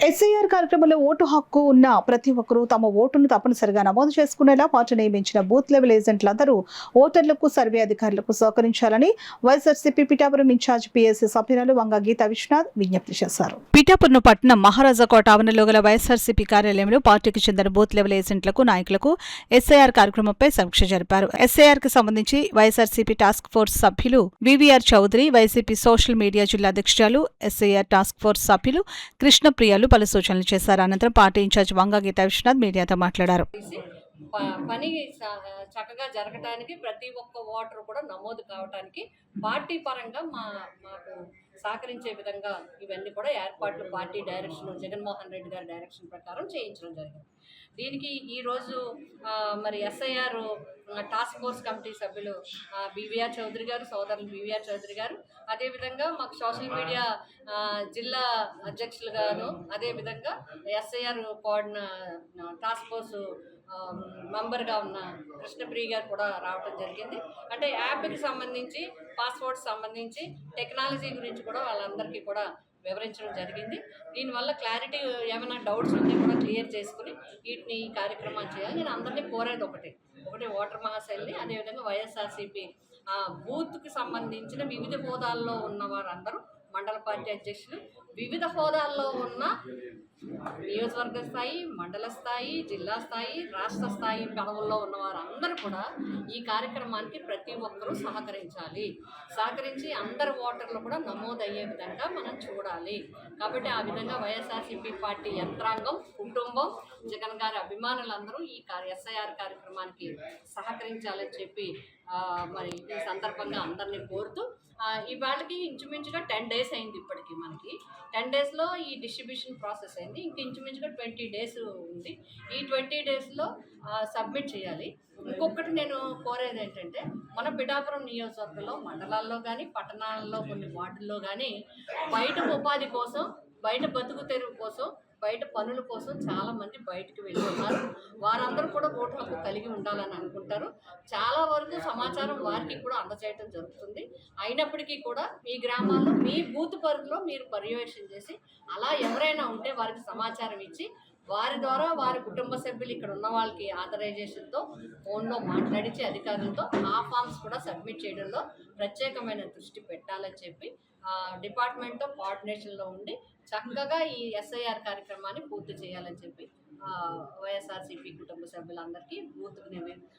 SIR కార్యక్రమంలో vote హక్కు ఉన్న ప్రతి ఒక్కరూ తమ ఓటును తప్పనిసరిగా నమోదు చేసుకునేలా పార్టీ నియమించిన బూత్ లెవెల్ ఏజెంట్లందరూ ఓటర్లకు, సర్వే అధికారులకు సహకరించాలని వైఎస్ఆర్సీపీ పిఠాపురం ఇన్ఛార్జ్ పీఎస్సీ సభ్యురాలు వంగ గీతా విశ్వనాథ్ విజ్ఞప్తి చేశారు. పిఠాపురం పట్టణం మహారాజా కోట ఆవరణలో గల వైఎస్ఆర్సీపీ కార్యాలయంలో పార్టీకి చెందిన బూత్ లెవెల్ ఏజెంట్లకు, నాయకులకు ఎస్ఐఆర్ కార్యక్రమంపై సమీక్ష జరిపారు. ఎస్ఐఆర్ కి సంబంధించి వైఎస్ఆర్సీపీ టాస్క్ ఫోర్స్ సభ్యులు వివిఆర్ చౌదరి, వైసీపీ సోషల్ మీడియా జిల్లా అధ్యక్షురాలు, ఎస్ఐఆర్ టాస్క్ ఫోర్స్ సభ్యులు కృష్ణప్రియలు పలు సూచనలు చేశారు. అనంతరం పార్టీ ఇన్ఛార్జ్ వంగ గీతా విశ్వనాథ్ మీడియాతో మాట్లాడారు. పని చక్కగా జరగటానికి ప్రతి ఒక్క ఓటర్ కూడా నమోదు కావటానికి పార్టీ పరంగా మాకు సహకరించే విధంగా ఇవన్నీ కూడా ఏర్పాట్లు పార్టీ డైరెక్షన్ జగన్మోహన్ రెడ్డి గారి డైరెక్షన్ ప్రకారం చేయించడం జరిగింది. దీనికి ఈరోజు మరి ఎస్ఐఆర్ టాస్క్ ఫోర్స్ కమిటీ సభ్యులు బీవీఆర్ చౌదరి గారు, సోదరులు బీవీఆర్ చౌదరి గారు, అదేవిధంగా మాకు సోషల్ మీడియా జిల్లా అధ్యక్షులుగాను, అదేవిధంగా ఎస్ఐఆర్ టాస్క్ ఫోర్స్ మెంబర్గా ఉన్న కృష్ణప్రియ గారు కూడా రావడం జరిగింది. అంటే యాప్కి సంబంధించి, పాస్వర్డ్ సంబంధించి, టెక్నాలజీ గురించి కూడా వాళ్ళందరికీ కూడా వివరించడం జరిగింది. దీనివల్ల క్లారిటీ ఏమైనా డౌట్స్ ఉంటే కూడా క్లియర్ చేసుకుని వీటిని ఈ కార్యక్రమాలు చేయాలి. నేను అందరినీ కోరేది ఒకటి ఓటర్ మహాశైలిని, అదేవిధంగా వైఎస్ఆర్సీపీ బూత్కి సంబంధించిన వివిధ హోదాల్లో ఉన్న వారందరూ, మండల పార్టీ అధ్యక్షులు, వివిధ హోదాల్లో ఉన్న నియోజకవర్గ స్థాయి, మండల స్థాయి, జిల్లా స్థాయి, రాష్ట్ర స్థాయి పదవుల్లో ఉన్న వారందరూ కూడా ఈ కార్యక్రమానికి ప్రతి ఒక్కరూ సహకరించి అందరు ఓటర్లు కూడా నమోదయ్యే విధంగా మనం చూడాలి. కాబట్టి ఆ విధంగా వైఎస్ఆర్సీపీ పార్టీ యంత్రాంగం, కుటుంబం, జగన్ గారి అభిమానులందరూ ఈ ఎస్ఐఆర్ కార్యక్రమానికి సహకరించాలని చెప్పి మరి ఈ సందర్భంగా అందరినీ కోరుతూ, ఇవాళకి ఇంచుమించుగా 10 days అయింది. ఇప్పటికీ మనకి 10 daysలో ఈ డిస్ట్రిబ్యూషన్ ప్రాసెస్ అయింది. ఇంక ఇంచుమించుగా 20 days ఉంది. ఈ 20 daysలో సబ్మిట్ చేయాలి. ఇంకొకటి నేను కోరేది ఏంటంటే, మన పిఠాపురం నియోజకవర్గంలో మండలాల్లో కానీ, పట్టణాల్లో కొన్ని వార్డుల్లో కానీ బయట ఉపాధి కోసం, బయట బతుకు తెరువు కోసం, బయట పనుల కోసం చాలామంది బయటకు వెళ్ళి ఉన్నారు. వారందరూ కూడా ఓటు హక్కు కలిగి ఉండాలని అనుకుంటారు. చాలా వరకు సమాచారం వారికి కూడా అందజేయడం జరుగుతుంది. అయినప్పటికీ కూడా మీ గ్రామాల్లో, మీ బూత్ పరిధిలో మీరు పర్యవేక్షణ చేసి, అలా ఎవరైనా ఉంటే వారికి సమాచారం ఇచ్చి, వారి ద్వారా వారి కుటుంబ సభ్యులు ఇక్కడ ఉన్న వాళ్ళకి ఆథరైజేషన్తో ఫోన్లో మాట్లాడించి అధికారులతో ఆ ఫామ్స్ కూడా సబ్మిట్ చేయడంలో ప్రత్యేకమైన దృష్టి పెట్టాలని చెప్పి డిపార్ట్మెంట్తో కోఆర్డినేషన్లో ఉండి చక్కగా ఈ ఎస్ఐఆర్ కార్యక్రమాన్ని పూర్తి చేయాలని చెప్పి వైఎస్ఆర్సీపీ కుటుంబ సభ్యులందరికీ బూత్కి